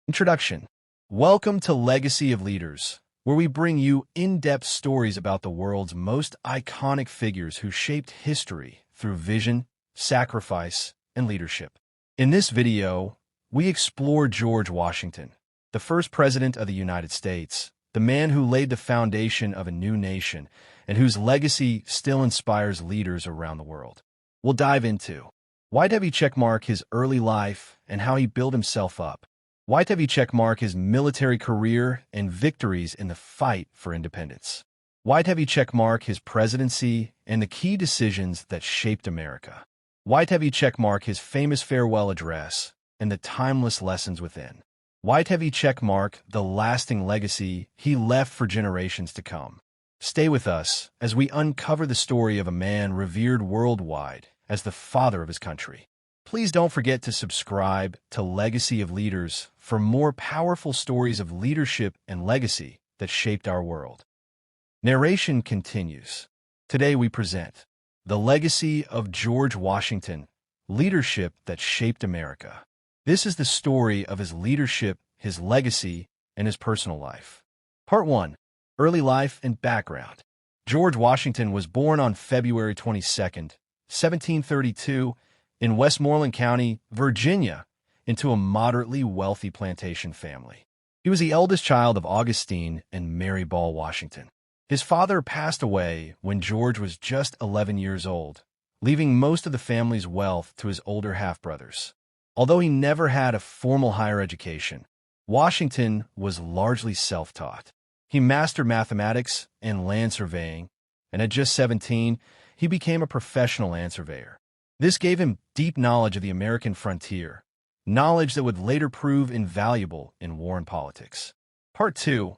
Introduction. Welcome to Legacy of Leaders, where we bring you in-depth stories about the world's most iconic figures who shaped history through vision, sacrifice, and leadership. In this video, we explore George Washington, the first president of the United States, the man who laid the foundation of a new nation and whose legacy still inspires leaders around the world. We'll dive into why did he checkmark his early life and how he built himself up. Why did he checkmark his military career and victories in the fight for independence? Why did he checkmark his presidency and the key decisions that shaped America? Why did he checkmark his famous farewell address and the timeless lessons within? Why did he checkmark the lasting legacy he left for generations to come? Stay with us as we uncover the story of a man revered worldwide as the father of his country. Please don't forget to subscribe to Legacy of Leaders for more powerful stories of leadership and legacy that shaped our world. Narration continues. Today we present The Legacy of George Washington, Leadership that Shaped America. This is the story of his leadership, his legacy, and his personal life. Part 1. Early Life and Background. George Washington was born on February 22, 1732, in Westmoreland County, Virginia, into a moderately wealthy plantation family. He was the eldest child of Augustine and Mary Ball Washington. His father passed away when George was just 11 years old, leaving most of the family's wealth to his older half-brothers. Although he never had a formal higher education, Washington was largely self-taught. He mastered mathematics and land surveying, and at just 17, he became a professional land surveyor. This gave him deep knowledge of the American frontier, knowledge that would later prove invaluable in war and politics. Part 2.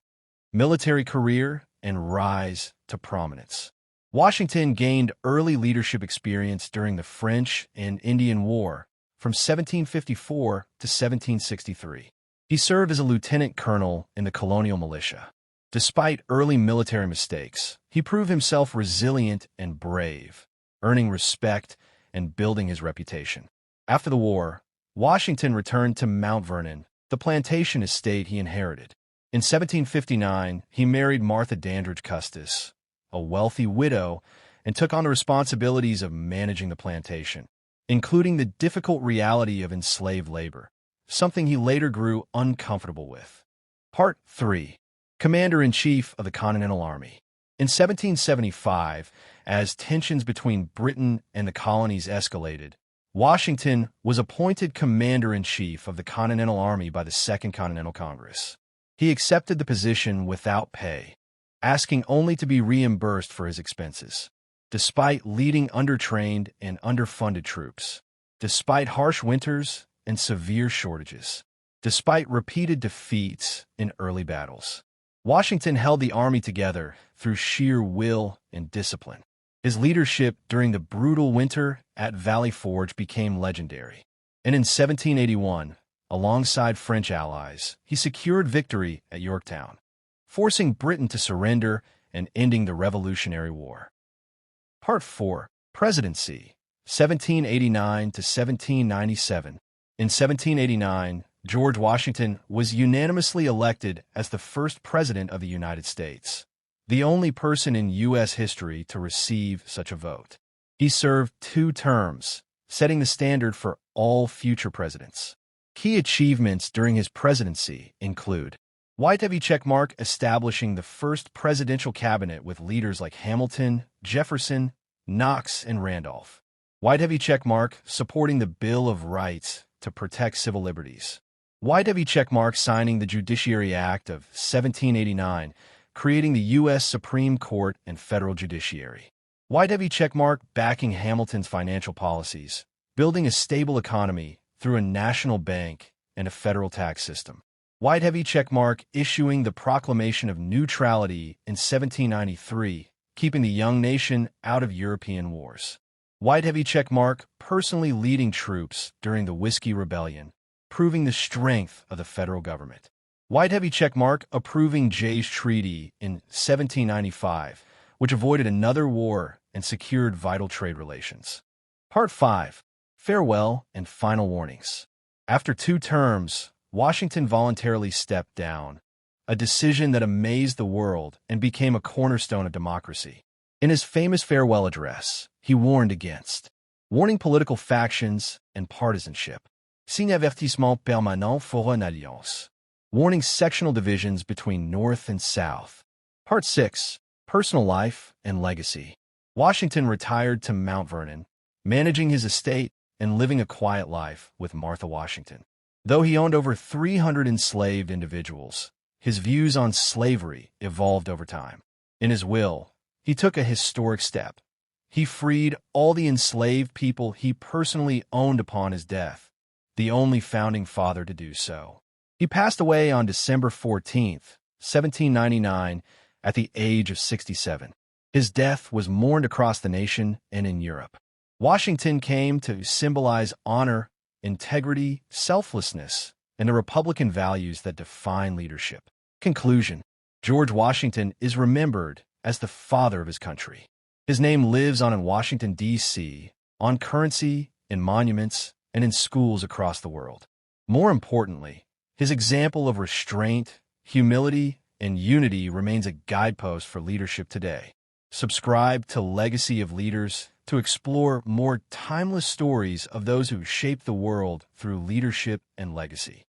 Military Career and Rise to Prominence. Washington gained early leadership experience during the French and Indian War from 1754 to 1763. He served as a lieutenant colonel in the colonial militia. Despite early military mistakes, he proved himself resilient and brave, earning respect and building his reputation. After the war, Washington returned to Mount Vernon, the plantation estate he inherited. In 1759, he married Martha Dandridge Custis, a wealthy widow, and took on the responsibilities of managing the plantation, including the difficult reality of enslaved labor, something he later grew uncomfortable with. Part 3. Commander-in-Chief of the Continental Army. In 1775, as tensions between Britain and the colonies escalated, Washington was appointed Commander-in-Chief of the Continental Army by the Second Continental Congress. He accepted the position without pay, asking only to be reimbursed for his expenses. Despite leading undertrained and underfunded troops, despite harsh winters and severe shortages, despite repeated defeats in early battles, Washington held the army together through sheer will and discipline. His leadership during the brutal winter at Valley Forge became legendary. And in 1781, alongside French allies, he secured victory at Yorktown, forcing Britain to surrender and ending the Revolutionary War. Part 4. Presidency, 1789 to 1797. In 1789, George Washington was unanimously elected as the first president of the United States, the only person in U.S. history to receive such a vote. He served 2 terms, setting the standard for all future presidents. Key achievements during his presidency include Y.W. checkmark establishing the first presidential cabinet with leaders like Hamilton, Jefferson, Knox, and Randolph. Y.W. checkmark supporting the Bill of Rights to protect civil liberties. Y.W. checkmark signing the Judiciary Act of 1789, creating the U.S. Supreme Court and federal judiciary. Y.W. checkmark backing Hamilton's financial policies, building a stable economy through a national bank and a federal tax system. Y.W. checkmark issuing the Proclamation of Neutrality in 1793, keeping the young nation out of European wars. Y.W. checkmark personally leading troops during the Whiskey Rebellion, proving the strength of the federal government. Y.W. checkmark approving Jay's Treaty in 1795, which avoided another war and secured vital trade relations. Part 5. Farewell and Final Warnings. After 2 terms, Washington voluntarily stepped down, a decision that amazed the world and became a cornerstone of democracy. In his famous farewell address, he warned against warning political factions and partisanship. Signe avertissement permanent pour une alliance. Warning sectional divisions between North and South. Part 6. Personal Life and Legacy. Washington retired to Mount Vernon, managing his estate and living a quiet life with Martha Washington. Though he owned over 300 enslaved individuals, his views on slavery evolved over time. In his will, he took a historic step. He freed all the enslaved people he personally owned upon his death, the only founding father to do so. He passed away on December 14, 1799, at the age of 67. His death was mourned across the nation and in Europe. Washington came to symbolize honor, integrity, selflessness, and the Republican values that define leadership. Conclusion: George Washington is remembered as the father of his country. His name lives on in Washington, D.C., on currency, in monuments, and in schools across the world. More importantly, his example of restraint, humility, and unity remains a guidepost for leadership today. Subscribe to Legacy of Leaders to explore more timeless stories of those who shaped the world through leadership and legacy.